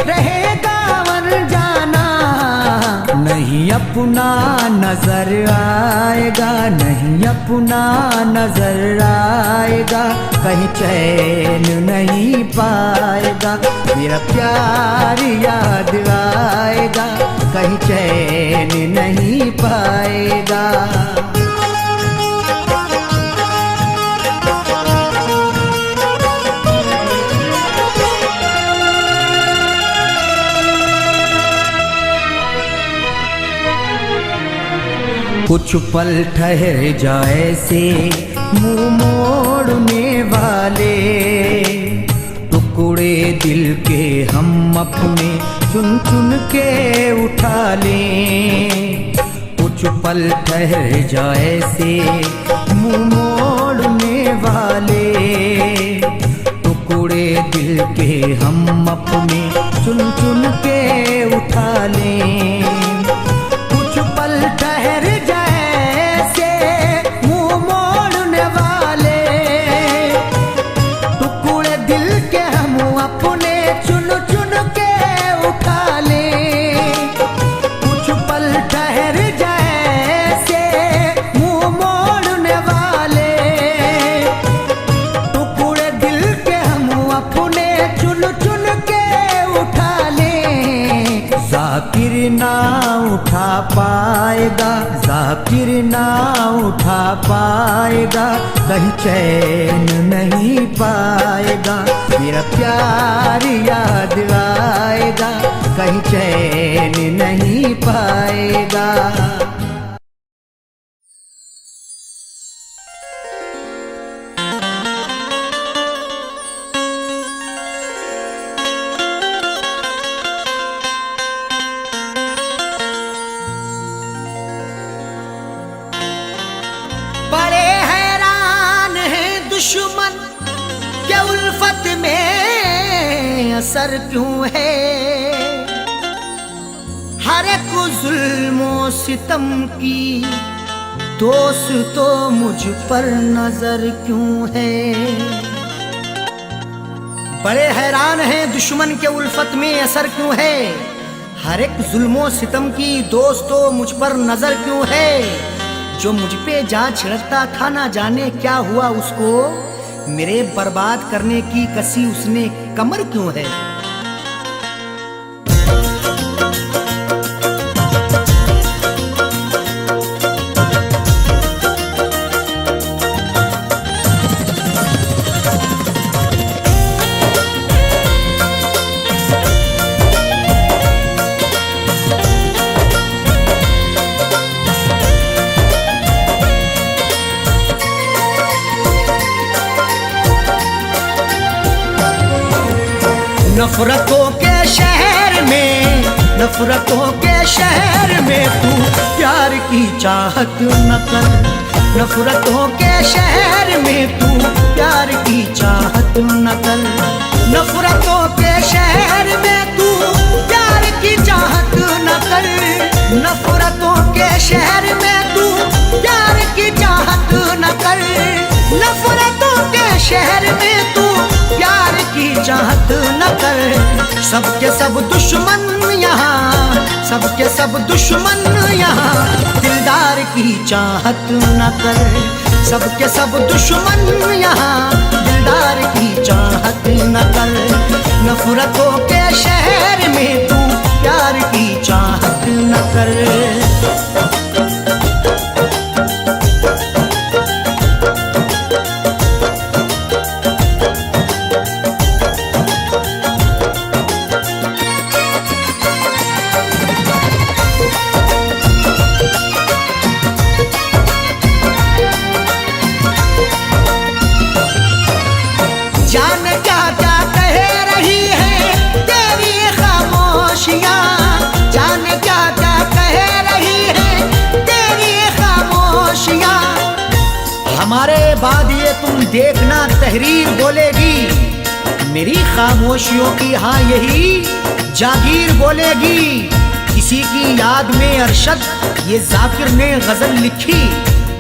रहेगा अनजाना। नहीं अपना नजर आएगा, नहीं अपना नजर आएगा, कहीं चैन नहीं पाएगा। मेरा प्यार याद आएगा कहीं चैन नहीं पाएगा। कुछ पल ठहर जाए से मुंह मोड़ने वाले, टुकड़े दिल के हम अपने चुन चुन के उठा लें। कुछ पल ठहर जाए से मुंह मोड़ने वाले, टुकड़े दिल के हम अपने चुन चुन के उठा लें। कुछ पल ठहर जाए से मुंह मोड़ने वाले, टुकड़े दिल के हम अपने चुन चुन के उठा लें। कुछ पल ठहर जाए से मुंह मोड़ने वाले, टुकड़े दिल के हम अपने चुन चुन के उठा लें। जाकिर ना उठा पाएगा, जाकिर ना उठा पाएगा, कहीं चैन नहीं पाएगा। मेरा प्यार याद आएगा, कहीं चैन नहीं पाएगा। बड़े हैरान हैं दुश्मन के उल्फत में असर क्यों है, हर एक जुल्मो सितम की दोस्तों मुझ पर नजर क्यों है। बड़े हैरान हैं दुश्मन के उल्फत में असर क्यों है, हर एक जुल्मो सितम की दोस्तों मुझ पर नजर क्यों है। जो मुझ पे जा छिड़कता था ना जाने क्या हुआ उसको, मेरे बर्बाद करने की कसी उसने कमर क्यों है। नफरतों के शहर में, नफरतों के शहर में तू प्यार की चाहत न कर। नफरतों के शहर में तू प्यार की चाहत न कर। नफरतों के शहर में तू प्यार की चाहत न कर। नफरतों के शहर में तू प्यार की चाहत न कर। नफरतों के शहर में तू प्यार की चाहत न कर। सबके सब दुश्मन यहाँ, सबके सब दुश्मन यहाँ, दिलदार की चाहत न कर। सबके सब दुश्मन यहाँ, दिलदार की चाहत न कर। नफरतों के शहर में तू प्यार की चाहत न कर। जाने क्या क्या कह रही है तेरी खामोशियाँ, जाने क्या क्या कह रही है तेरी खामोशियाँ। हमारे बाद ये तुम देखना तहरीर बोलेगी, मेरी खामोशियों की हाँ यही जागीर बोलेगी। किसी की याद में अरशद ये जाकिर ने गजल लिखी,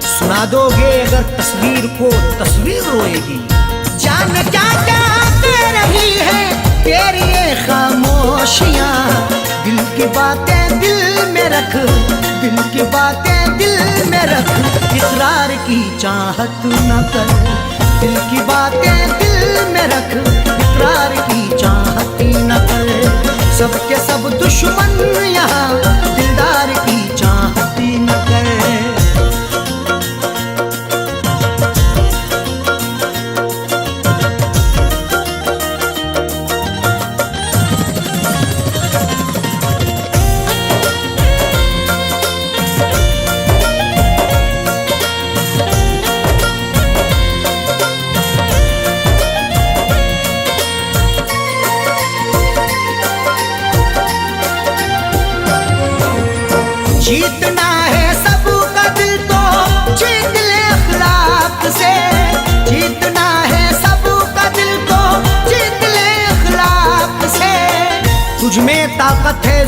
सुना दोगे अगर तस्वीर को तस्वीर रोएगी। जान क्या क्या कह रही है तेरी ये खामोशियाँ, दिल की बातें दिल में रख, दिल की बातें दिल में रख। इकरार की चाहत न कर, दिल की बातें दिल में रख। इकरार की चाहत न कर। सबके सब दुश्मन यहाँ, दिलदार की चाहत न कर।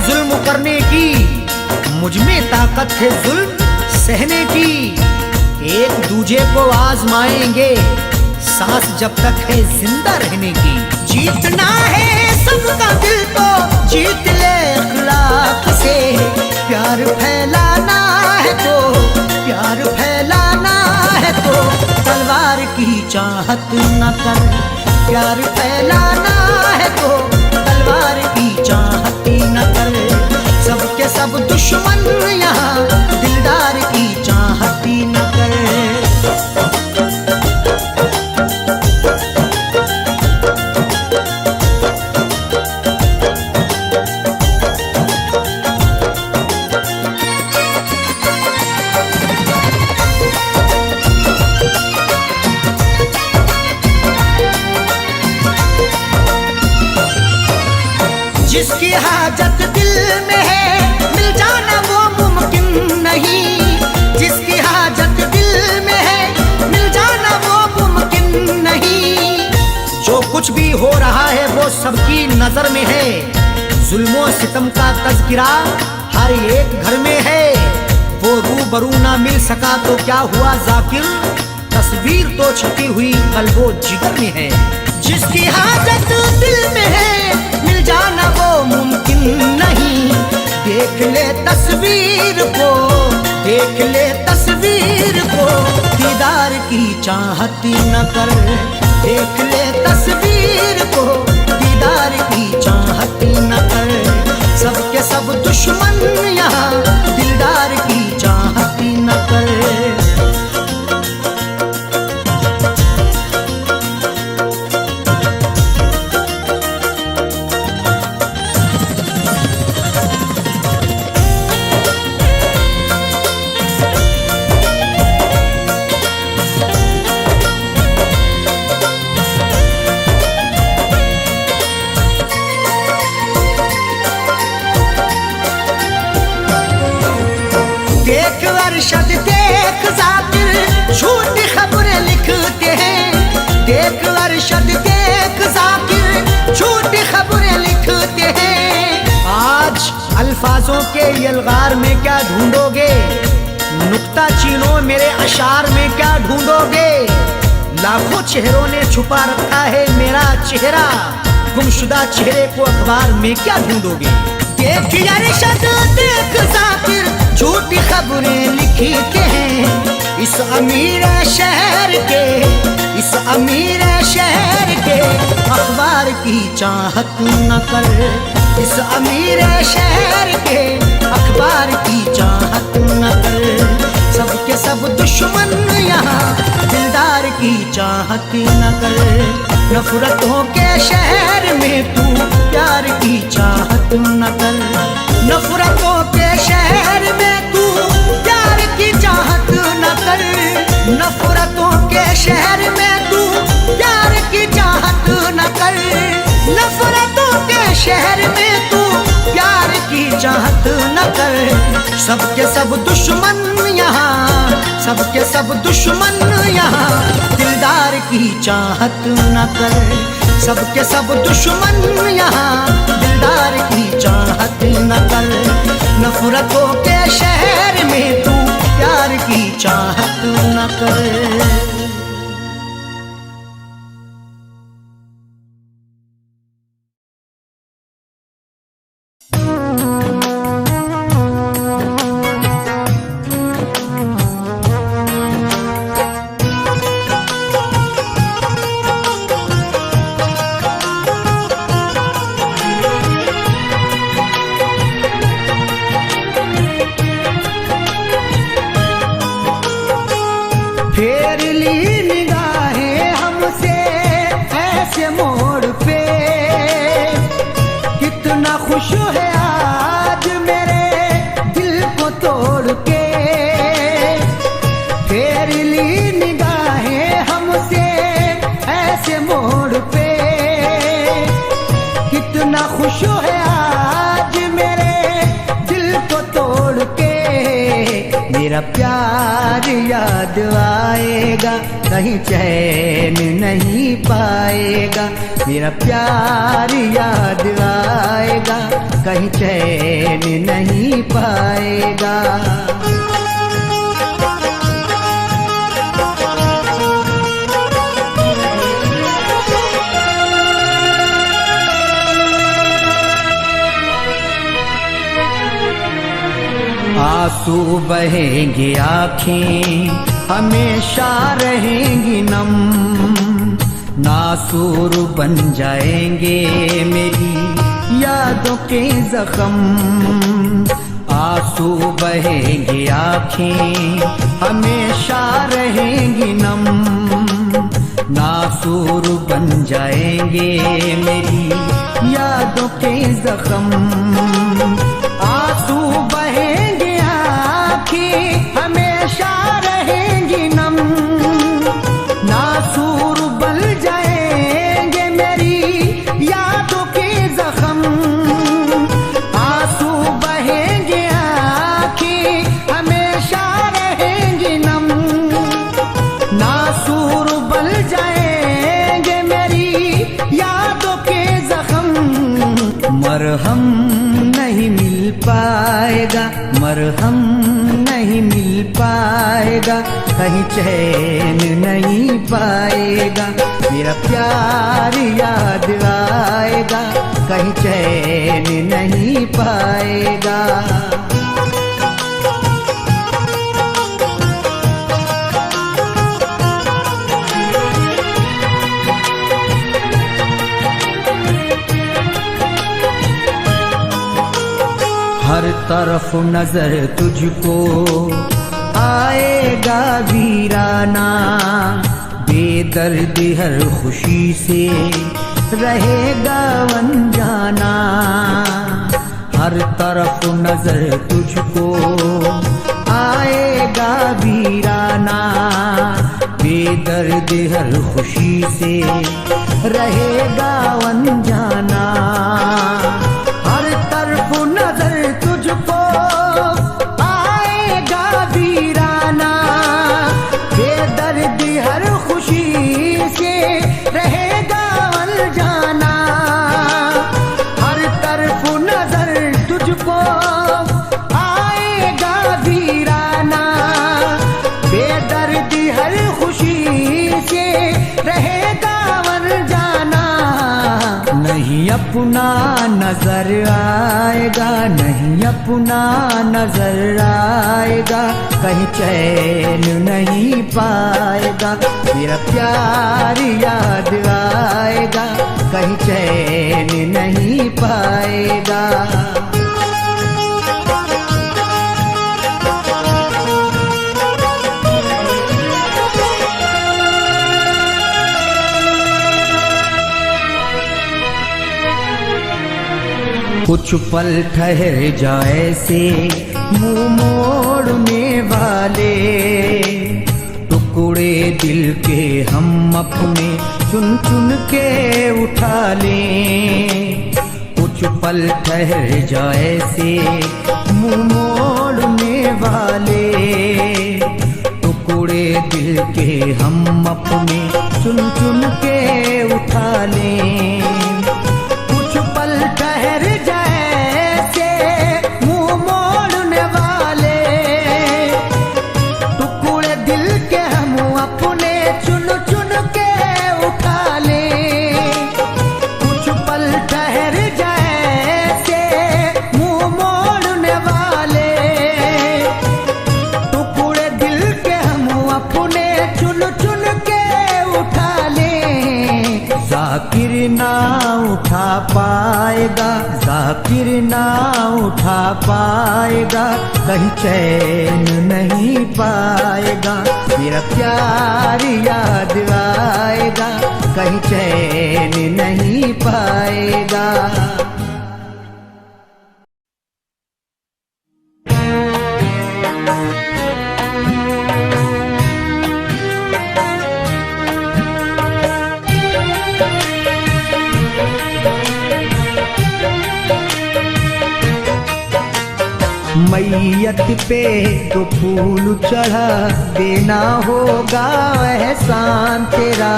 जुल्म करने की, मुझ में ताकत है जुल्म सहने की। एक दूजे को आजमाएंगे सांस जब तक है जिंदा रहने की। जीतना है सबका दिल तो जीत ले अखलाक से। प्यार फैलाना है तो, प्यार फैलाना है तो तलवार की चाहत न कर। प्यार फैलाना है तो तलवार की चाहत न कर। सबके सब दुश्मन यहाँ दिलदार की चाहत न कर। जिसकी हाजत दिल में है मिल जाना वो मुमकिन नहीं। जिसकी हाजत दिल में है मिल जाना वो मुमकिन नहीं। जो कुछ भी हो रहा है वो सबकी नजर में है। जुल्मों सितम का तज़किरा हर एक घर में है। वो रूबरू ना मिल सका तो क्या हुआ जाकिर, तस्वीर तो छपी हुई कल्बो जिगर में है। जिसकी हाजत दिल में है मिल जाना वो मुमकिन नहीं। देख ले तस्वीर को, देख ले तस्वीर को दीदार की चाहत न कर। देख ले तस्वीर को दीदार की चाहत न कर। सबके सब दुश्मन यहाँ दिलदार की चाहत न कर। देख अरशद देख जाकिर झूठी खबरें लिखते हैं। देख अरशद देख जाकिर झूठी खबरें लिखते हैं। आज अल्फाजों के यलगार में क्या ढूंढोगे, नुक्ता चीनों मेरे अशार में क्या ढूंढोगे। लाखों चेहरों ने छुपा रखा है मेरा चेहरा, गुमशुदा चेहरे को अखबार में क्या ढूंढोगे। देख अरशद देख जाकिर झूठी खबरें लिखते हैं। इस अमीर शहर के, इस अमीर शहर के अखबार की चाहत न कर। इस अमीर शहर के अखबार की चाहत न कर। सबके सब दुश्मन यहाँ दिलदार की चाहत न कर। नफरतों के शहर में तू प्यार की चाहत न कर। नफरतों के शहर में तू प्यार की चाहत न कर। नफरतों के शहर में तू प्यार की चाहत न कर। नफरतों के शहर में तू प्यार की चाहत न कर। सबके सब दुश्मन यहाँ, सबके सब दुश्मन यहाँ दिलदार की चाहत न कर। सबके सब दुश्मन यहाँ दिलदार की चाहत न कर। नफरतों के शहर में तू प्यार की चाहत न कर। फेर ली निगाहें हमसे ऐसे मोड़ पे, कितना खुश है आज मेरे दिल को तोड़ के। फेर ली निगाहें हमसे ऐसे मोड़ पे, कितना खुश है आज मेरे दिल को तोड़ के। मेरा प्यार याद आएगा, कहीं चैन नहीं पाएगा। मेरा प्यार याद आएगा, कहीं चैन नहीं पाएगा। आंसू बहेंगे आँखें हमेशा रहेंगी नम, नासूर बन जाएंगे मेरी यादों के जख्म। आंसू बहेंगे आँखें हमेशा रहेंगी नम, नासूर बन जाएंगे मेरी यादों के जख्म। आंसू बहेंगे हमेशा रहेंगी नम, नासूर बन जाएंगे मेरी यादों के जख्म। आंसू बहेंगे आँखें हमेशा रहेंगी नम, नासूर बन जाएंगे मेरी यादों के जख्म। मरहम नहीं मिल पाएगा, मरहम नहीं मिल पाएगा, कहीं चैन नहीं पाएगा। मेरा प्यार याद आएगा, कहीं चैन नहीं पाएगा। हर तरफ नजर तुझको आएगा वीराना, बेदर्दी हर खुशी से रहेगा अनजाना। हर तरफ नजर तुझको आएगा वीराना, बेदर्दी हर खुशी से रहेगा अनजाना। हर तरफ नजर तुझको आएगा वीराना, बेदर्दी हर खुशी से रहेगा अनजाना। हर तरफ नजर तुझको आएगा वीराना, बेदर्दी हर खुशी से रहेगा अनजाना। नहीं अपना नजर आएगा, नहीं अपना नजर आएगा, कहीं चैन नहीं पाएगा। मेरा प्यार याद आएगा, कहीं चैन नहीं पाएगा। कुछ पल ठहर जाए से मुंह मोड़ने वाले, टुकड़े दिल के हम अपने चुन चुन के उठा लें। कुछ पल ठहर जाए से मुंह मोड़ने वाले, टुकड़े दिल के हम अपने चुन चुन के उठा लें। कुछ पल ठहर जैसे मुंह मोड़ने वाले, टुकड़े दिल के हम अपने चुन चुन के उठा लें। कुछ पल ठहर जैसे मुंह मोड़ने वाले, टुकड़े दिल के हम अपने चुन चुन के उठा लें। जाकिर ना उठा पाएगा, जाकिर ना उठा पाएगा, कहीं चैन नहीं पाएगा। मेरा प्यार याद आएगा, कहीं चैन नहीं पाएगा। मैयत पे तो फूल चढ़ा देना होगा एहसान तेरा।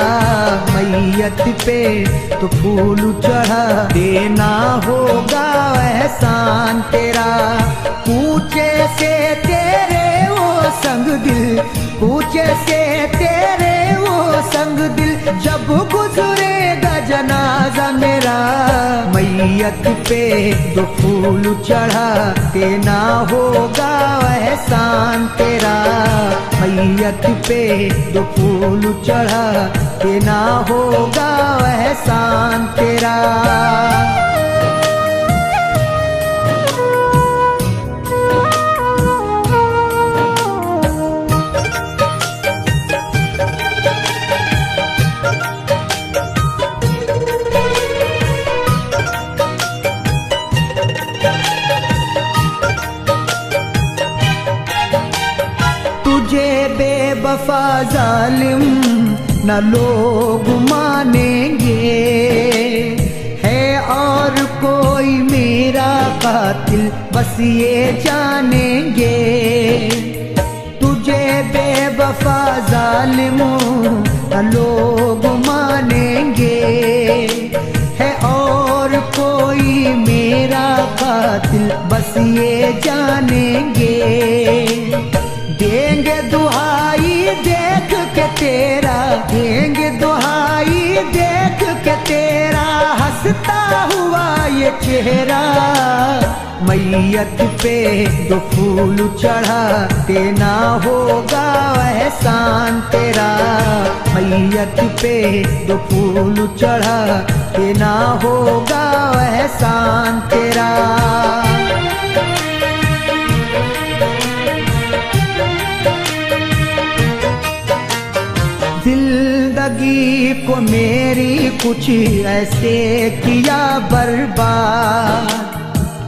मैयत पे तो फूल चढ़ा देना होगा एहसान तेरा। पूछे से तेरे वो संग दिल, पूछे से तेरे वो संग दिल, जब गुजरेगा जनाजा मेरा। मैयत पे दो फूल चढ़ा देना होगा एहसान तेरा। मैयत पे दो फूल चढ़ा देना होगा एहसान तेरा। तुझे बेवफा जालिम न लोग मानेंगे, है और कोई मेरा कातिल बस ये जानेंगे। तुझे बेवफा जालिम न लोग मानेंगे, है और कोई मेरा कातिल बस ये जानेंगे। देंगे दुहाई देख के तेरा, देंगे दुहाई देख के तेरा, हंसता हुआ ये चेहरा। मैयत पे दो फूल चढ़ा देना होगा एहसान तेरा। मैयत पे दो फूल चढ़ा देना होगा एहसान तेरा। जिंदगी को मेरी कुछ ऐसे किया बर्बाद,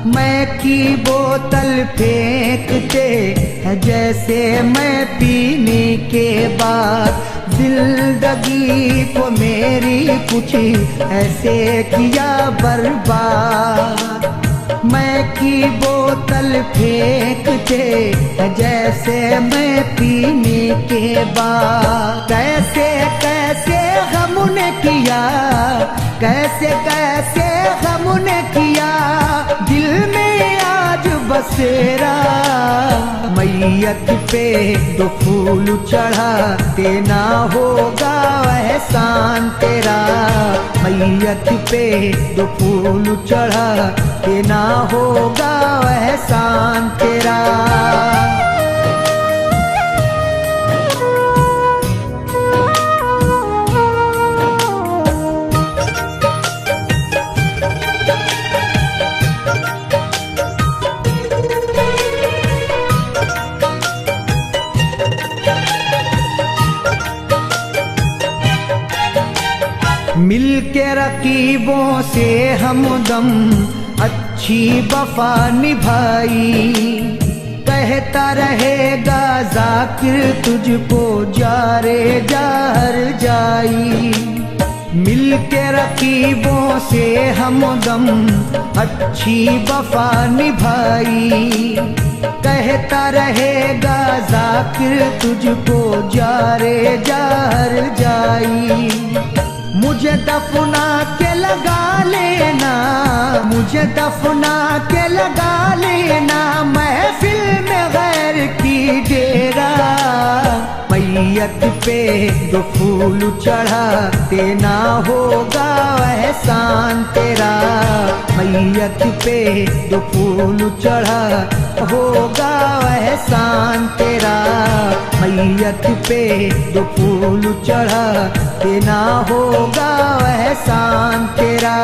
मैं की बोतल फेंकते हैं जैसे मैं पीने के बाद। जिंदगी को मेरी कुछ ऐसे किया बर्बाद, मैं की बोतल फेंकते जैसे मैं पीने के बाद। कैसे कैसे हमने किया, कैसे कैसे हमने किया, दिल में आज बसेरा। मैयत पे दो फूल चढ़ा देना होगा एहसान तेरा। मैयत पे दो फूल चढ़ा देना होगा एहसान तेरा। मिलके रकीबों से हमदम अच्छी वफा निभाई, कहता रहेगा जाकिर तुझको जारे जार जाई। मिलके रकीबों से हमदम अच्छी वफा निभाई, कहता रहेगा जाकिर तुझको जारे जार जाई। मुझे दफना के लगा लेना, मुझे दफना के लगा लेना, महफिल में गैर की डेरा। मैयत पे दो फूल चढ़ा देना होगा एहसान तेरा। मैयत पे दो फूल चढ़ा होगा एहसान तेरा। मैयत पे दो फूल चढ़ा देना होगा एहसान तेरा।